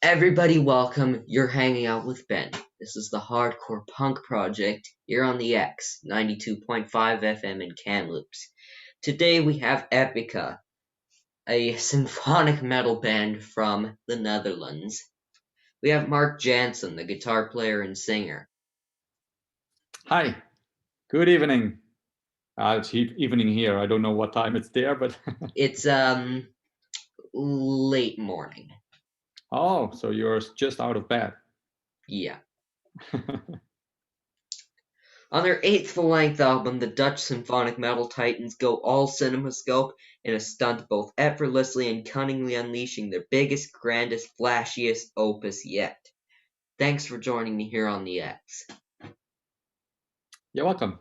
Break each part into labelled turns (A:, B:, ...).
A: Everybody welcome, you're hanging out with Ben. This is the Hardcore Punk Project here on the X, 92.5 FM in Kamloops. Today we have Epica, a symphonic metal band from the Netherlands. We have Mark Jansen, the guitar player and singer.
B: Hi, good evening. It's evening here. I don't know what time it's there, but
A: It's late morning.
B: oh, so you're just out of bed.
A: Yeah. On their eighth full-length album, the Dutch symphonic metal titans go all cinemascope in a stunt both effortlessly and cunningly unleashing their biggest, grandest, flashiest opus yet. Thanks for joining me here on the X.
B: You're welcome.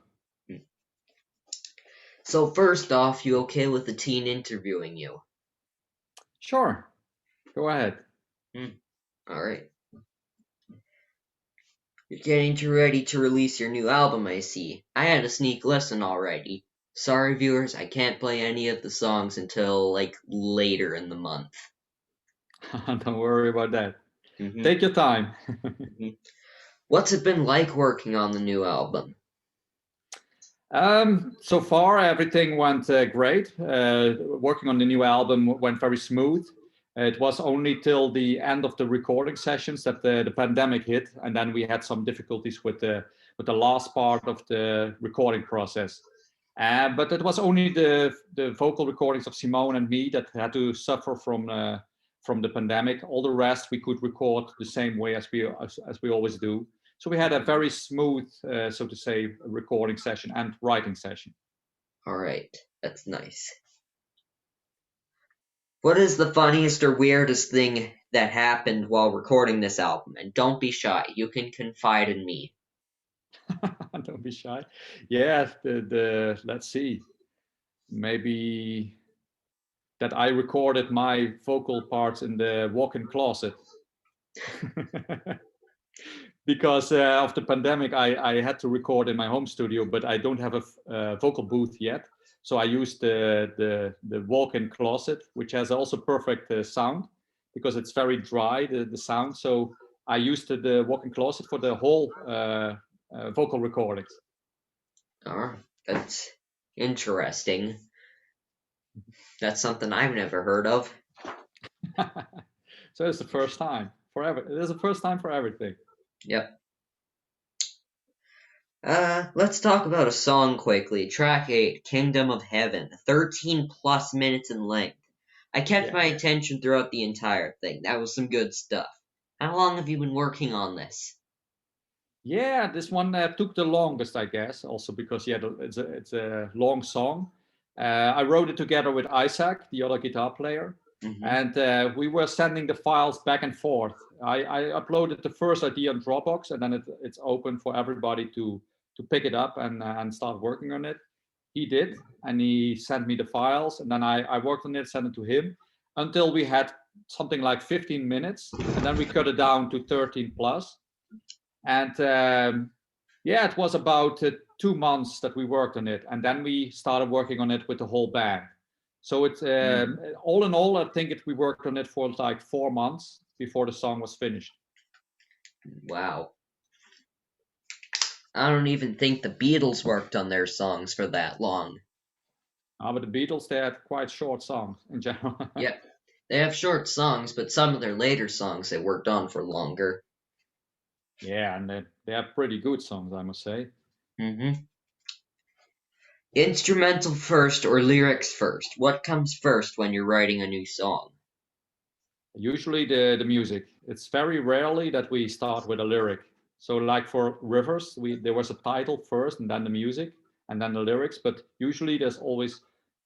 A: So first off, you okay with the teen interviewing you?
B: Sure, go ahead.
A: Alright. You're getting ready to release your new album, I see. I had a sneak listen already. Sorry viewers, I can't play any of the songs until, later in the month.
B: Don't worry about that. Take your time.
A: What's it been like working on the new album?
B: So far, everything went great. Working on the new album went very smooth. It was only till the end of the recording sessions that the pandemic hit, and then we had some difficulties with the last part of the recording process. But it was only the vocal recordings of Simone and me that had to suffer from the pandemic. All the rest we could record the same way as we always do. So we had a very smooth, so to say, recording session and writing session.
A: All right, that's nice. What is the funniest or weirdest thing that happened while recording this album? And don't be shy, you can confide in me.
B: Don't be shy. Yeah, let's see. Maybe that I recorded my vocal parts in the walk-in closet. Because of the pandemic, I had to record in my home studio, but I don't have a vocal booth yet. So I used the walk-in closet, which has also perfect sound because it's very dry, the sound. So I used the walk-in closet for the whole vocal recordings.
A: Oh, that's interesting. That's something I've never heard of.
B: So it's the first time for it is the first time for everything.
A: Yep. Let's talk about a song quickly. Track 8, Kingdom of Heaven, 13 plus minutes in length. I kept my attention throughout the entire thing. That was some good stuff. How long have you been working on this?
B: Yeah, this one took the longest, I guess, also because it's a long song. I wrote it together with Isaac, the other guitar player, and we were sending the files back and forth. I uploaded the first idea on Dropbox, and then it's open for everybody to pick it up and start working on it. He did, and he sent me the files, and then I worked on it, sent it to him, until we had something like 15 minutes, and then we cut it down to 13 plus. And yeah, it was about 2 months that we worked on it, and then we started working on it with the whole band. So it's all in all, I think we worked on it for like 4 months before the song was finished.
A: Wow. I don't even think the Beatles worked on their songs for that long.
B: But the Beatles, they had quite short songs in general.
A: Yep. They have short songs, but some of their later songs they worked on for longer.
B: Yeah, and they have pretty good songs, I must say.
A: Instrumental first or lyrics first? What comes first when you're writing a new song?
B: Usually the music. It's very rarely that we start with a lyric. So like for Rivers, there was a title first and then the music and then the lyrics, but usually there's always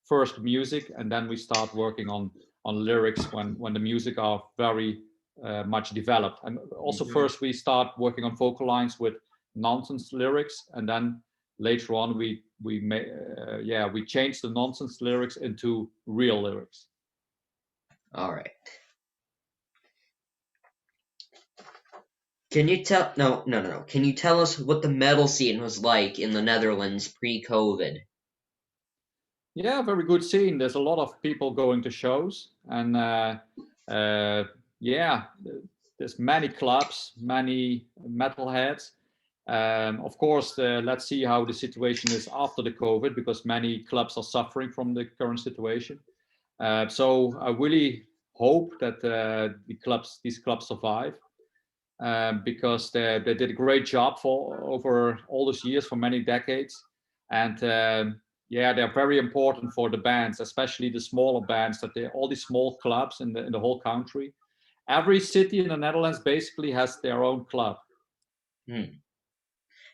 B: first music and then we start working on lyrics when the music are very much developed. And also first we start working on vocal lines with nonsense lyrics, and then later on we change the nonsense lyrics into real lyrics.
A: All right. Can you tell? No. Can you tell us what the metal scene was like in the Netherlands pre-COVID?
B: Yeah, very good scene. There's a lot of people going to shows, and yeah, there's many clubs, many metalheads. Of course, let's see how the situation is after the COVID, because many clubs are suffering from the current situation. So I really hope that these clubs survive, because they did a great job for over all those years, for many decades. And yeah, they're very important for the bands, especially the smaller bands, that all these small clubs in the whole country. Every city in the Netherlands basically has their own club.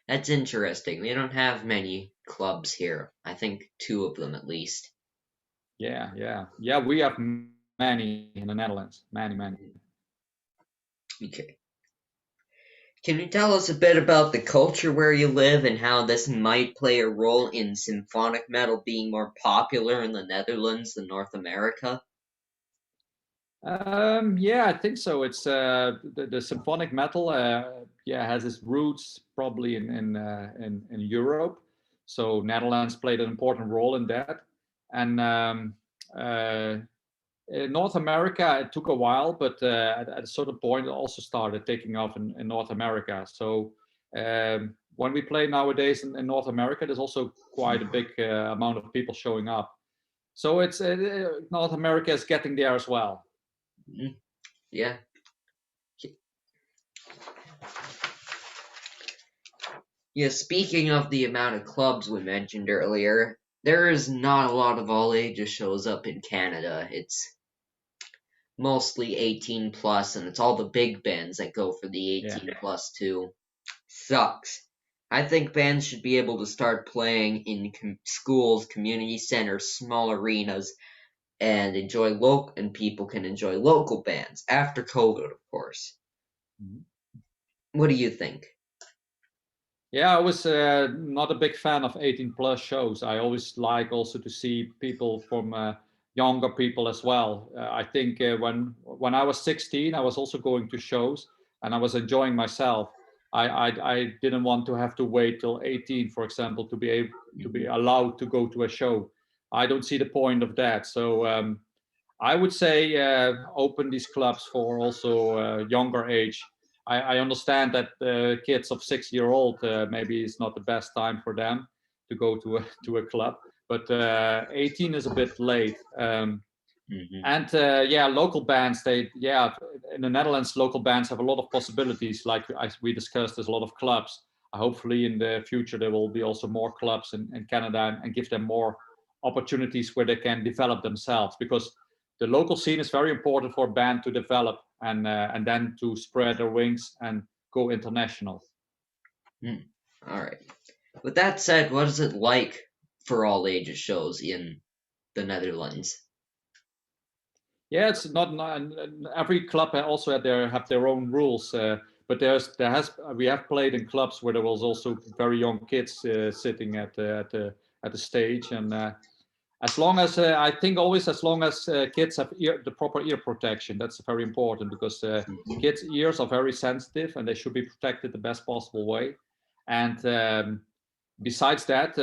A: That's interesting. We don't have many clubs here. I think 2 of them at least.
B: Yeah. We have many in the Netherlands. Many.
A: Okay. Can you tell us a bit about the culture where you live and how this might play a role in symphonic metal being more popular in the Netherlands than North America?
B: Yeah, I think so. It's the symphonic metal. Has its roots probably in Europe. So Netherlands played an important role in that, and in North America it took a while, but at a certain point it also started taking off in North America. So when we play nowadays in North America, there's also quite a big amount of people showing up. So it's North America is getting there as well.
A: Yeah. Yeah, speaking of the amount of clubs we mentioned earlier, there is not a lot of all ages shows up in Canada. It's mostly 18 plus, and it's all the big bands that go for the 18 plus too. Sucks. I think bands should be able to start playing in schools, community centers, small arenas, and and people can enjoy local bands after COVID, of course. What do you think?
B: Yeah, I was not a big fan of 18 plus shows. I always like also to see people from younger people as well. I think when I was 16, I was also going to shows and I was enjoying myself. I didn't want to have to wait till 18, for example, to be allowed to go to a show. I don't see the point of that. So I would say open these clubs for also younger age. I understand that kids of 6 year old maybe it's not the best time for them to go to a club, but 18 is a bit late. And local bands. In the Netherlands, local bands have a lot of possibilities. Like we discussed, there's a lot of clubs. Hopefully, in the future, there will be also more clubs in Canada and give them more opportunities where they can develop themselves. Because the local scene is very important for a band to develop and then to spread their wings and go international.
A: All right. With that said, what is it like for all ages shows in the Netherlands?
B: Yeah, it's not every club also have their own rules. But we have played in clubs where there was also very young kids sitting at the stage, and as long as I think always as long as kids have the proper ear protection, that's very important, because kids' ears are very sensitive and they should be protected the best possible way. And besides that,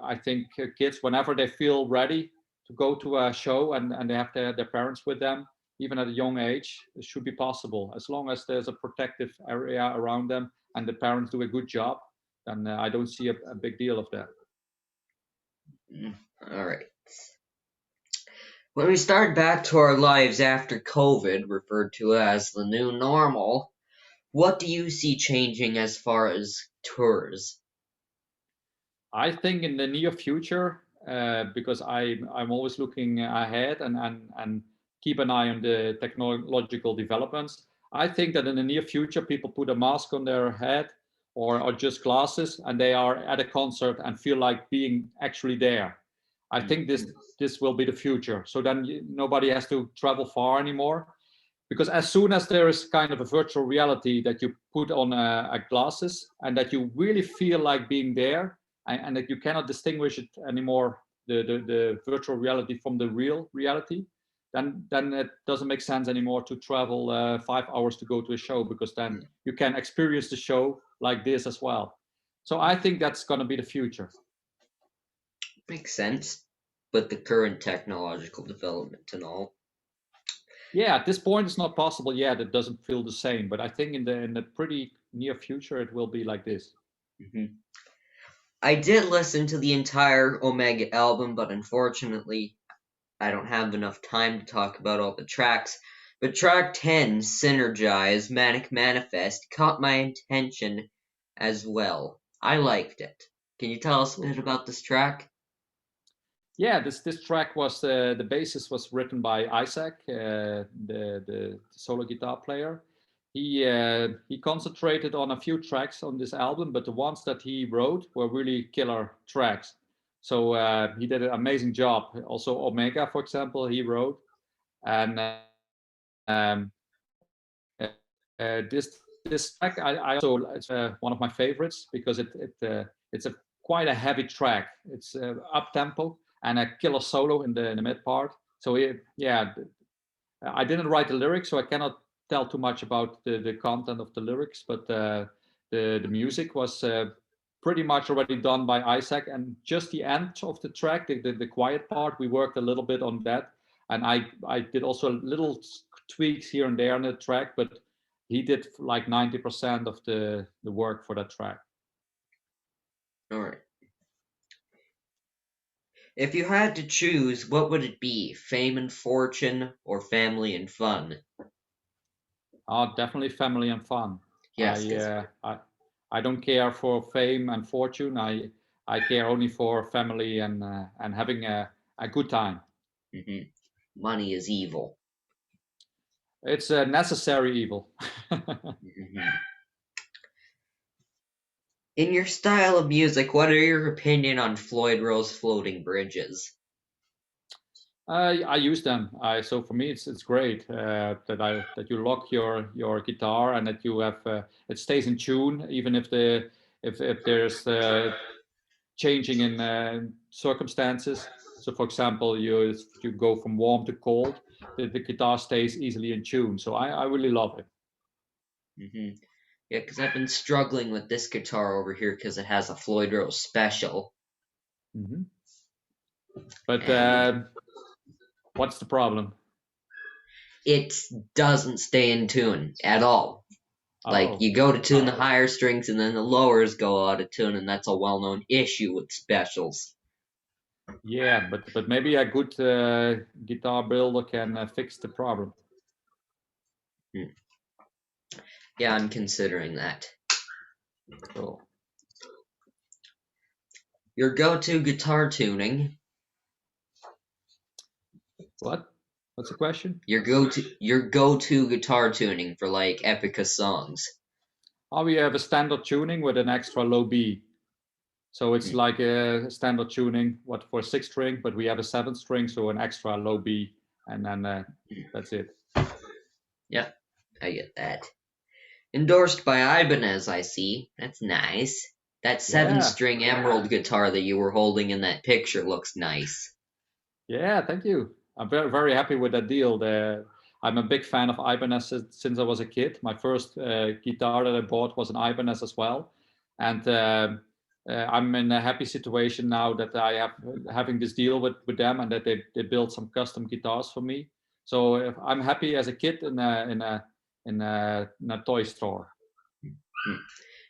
B: I think kids, whenever they feel ready to go to a show and they have their parents with them, even at a young age, it should be possible. As long as there's a protective area around them and the parents do a good job, then I don't see a big deal of that.
A: All right. When we start back to our lives after COVID, referred to as the new normal, what do you see changing as far as tours?
B: I think in the near future, because I'm always looking ahead and keep an eye on the technological developments. I think that in the near future, people put a mask on their head or just glasses, and they are at a concert and feel like being actually there. I think this will be the future. So then nobody has to travel far anymore, because as soon as there is kind of a virtual reality that you put on a glasses and that you really feel like being there, and that you cannot distinguish it anymore, the virtual reality from the real reality, then it doesn't make sense anymore to travel 5 hours to go to a show, because then you can experience the show like this as well. So I think that's going to be the future.
A: Makes sense, but the current technological development and all.
B: Yeah, at this point it's not possible yet. It doesn't feel the same, but I think in the pretty near future it will be like this.
A: I did listen to the entire Ωmega album, but unfortunately, I don't have enough time to talk about all the tracks. But track 10, Synergize, Manic Manifest, caught my attention as well. I liked it. Can you tell us a bit about this track?
B: Yeah, this track was the basis was written by Isaac, the solo guitar player. He concentrated on a few tracks on this album, but the ones that he wrote were really killer tracks. So he did an amazing job. Also, Ωmega, for example, he wrote, and this track I also it's one of my favorites because it's a quite a heavy track. It's up tempo and a killer solo in the mid part. So yeah, I didn't write the lyrics, so I cannot tell too much about the content of the lyrics, but the music was pretty much already done by Isaac, and just the end of the track, the quiet part, we worked a little bit on that, and I did also little tweaks here and there on the track, but he did like 90% of the work for that track.
A: All right. If you had to choose, what would it be? Fame and fortune or family and fun?
B: Oh, definitely family and fun.
A: Yes,
B: I don't care for fame and fortune. I care only for family and having a good time.
A: money is evil.
B: It's a necessary evil.
A: In your style of music, what are your opinion on Floyd Rose floating bridges?
B: I use them. So for me, it's great that you lock your guitar and that you have it stays in tune even if if there's changing in circumstances. So for example, you go from warm to cold, the guitar stays easily in tune. So I really love it.
A: Yeah, because I've been struggling with this guitar over here because it has a Floyd Rose special.
B: Mm-hmm. But
A: And
B: what's the problem?
A: it doesn't stay in tune at all. Like,
B: Oh,
A: you go to tune the higher strings and then the lowers go out of tune, and that's a well-known issue with specials.
B: yeah, but maybe a good guitar builder can fix the problem.
A: Yeah, I'm considering that.
B: Cool.
A: Your go-to guitar tuning.
B: What? What's the question?
A: Your go-to guitar tuning for like Epica songs.
B: Oh, we have a standard tuning with an extra low B. So it's like a standard tuning, what for 6 string, but we have a 7 string, so an extra low B, and then that's it.
A: Yep, I get that. Endorsed by Ibanez, I see. That's nice. That
B: Yeah,
A: 7-string emerald guitar that you were holding in that picture looks nice.
B: yeah, thank you. I'm very happy with that deal. I'm a big fan of Ibanez since I was a kid. My first guitar that I bought was an Ibanez as well, and I'm in a happy situation now that I have having this deal with them and that they build some custom guitars for me. So if I'm happy as a kid in a toy store.
A: Hmm.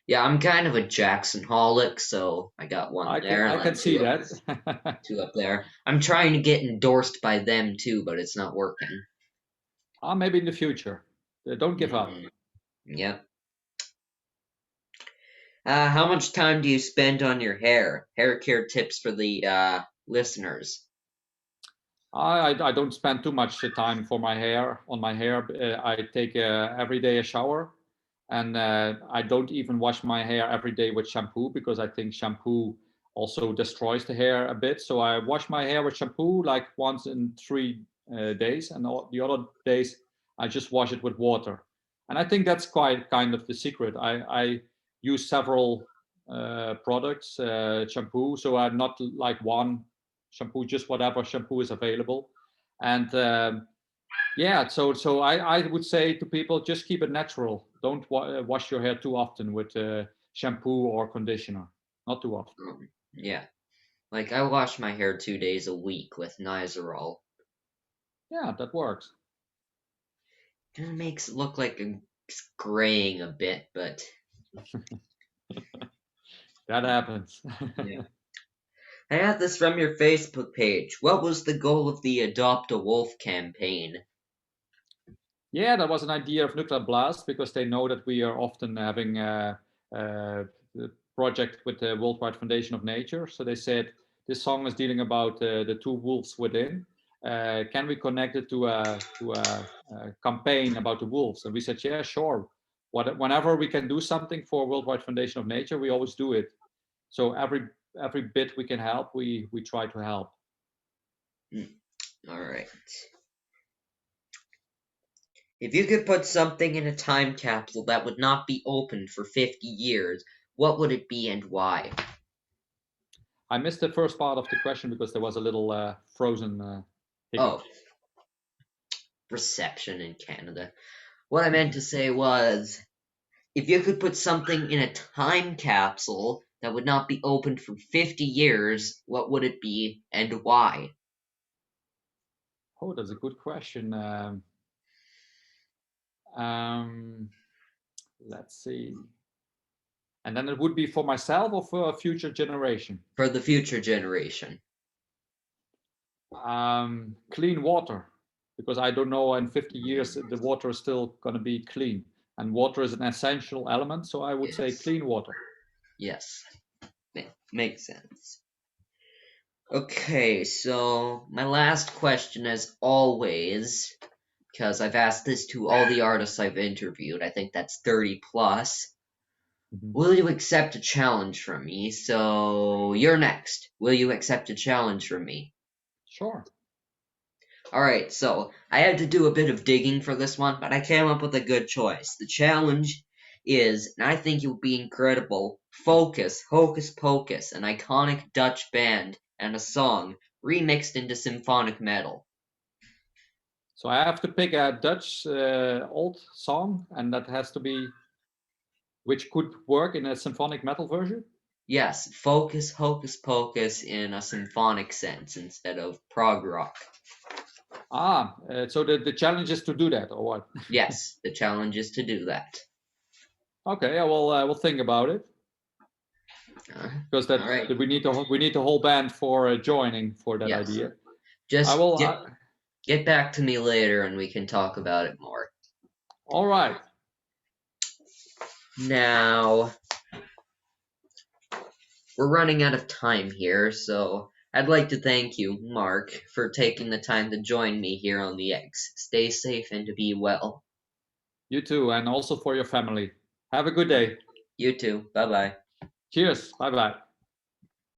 A: Yeah, I'm kind of a Jackson-holic, so I got one there and
B: I
A: then
B: can see that.
A: two up there. I'm trying to get endorsed by them too, but it's not working.
B: Maybe in the future. Don't give up.
A: Yep. How much time do you spend on your hair? Hair care tips for the listeners.
B: I don't spend too much time for my hair on my hair. I take every day a shower, and I don't even wash my hair every day with shampoo because I think shampoo also destroys the hair a bit. So I wash my hair with shampoo like once in 3 days, and all the other days I just wash it with water. And I think that's quite kind of the secret. I use several products, shampoo, so I'm not like one shampoo, just whatever shampoo is available. And yeah, so I would say to people, just keep it natural. Don't wash your hair too often with shampoo or conditioner. Not too often.
A: Yeah, like I wash my hair 2 days a week with Nizoral.
B: Yeah, that works.
A: It makes it look like it's graying a bit, but
B: That happens.
A: yeah. I got this from your Facebook page. What was the goal of the Adopt a Wolf campaign?
B: Yeah, that was an idea of Nuclear Blast because they know that we are often having the project with the Worldwide Foundation of Nature. So they said this song is dealing about the two wolves within. Can we connect it to a campaign about the wolves? And we said, yeah, sure. Whenever we can do something for Worldwide Foundation of Nature, we always do it. So every bit we can help, we try to help.
A: All right. If you could put something in a time capsule that would not be opened for 50 years, what would it be and why?
B: I missed the first part of the question because there was a little frozen hiccup.
A: Oh, reception in Canada. What I meant to say was, if you could put something in a time capsule that would not be opened for 50 years, what would it be and why?
B: Oh, that's a good question. Let's see. And then it would be for myself or for a future generation?
A: For the future generation.
B: Clean water, because I don't know in 50 years the water is still going to be clean. And water is an essential element, so I would say clean water.
A: Yes, makes sense. Okay, so my last question, as always, because I've asked this to all the artists I've interviewed, I think that's 30 plus. Will you accept a challenge from me? So you're next. Will you accept a challenge from me?
B: Sure.
A: Alright, so I had to do a bit of digging for this one, but I came up with a good choice. The challenge is, and I think it would be incredible, Focus, Hocus Pocus, an iconic Dutch band, and a song, remixed into symphonic metal.
B: So I have to pick a Dutch old song, and that has to be, which could work in a symphonic metal version?
A: Yes, Focus, Hocus Pocus in a symphonic sense instead of prog rock.
B: So the challenge is to do that, or what?
A: Yes, the challenge is to do that.
B: Okay, I will think about it. Because that
A: right.
B: we need the whole band for joining for that idea.
A: Just get back to me later and we can talk about it more.
B: All right.
A: Now, we're running out of time here, so I'd like to thank you, Mark, for taking the time to join me here on the X. Stay safe and to be well.
B: You too, and also for your family. Have a good day.
A: You too. Bye-bye.
B: Cheers. Bye-bye.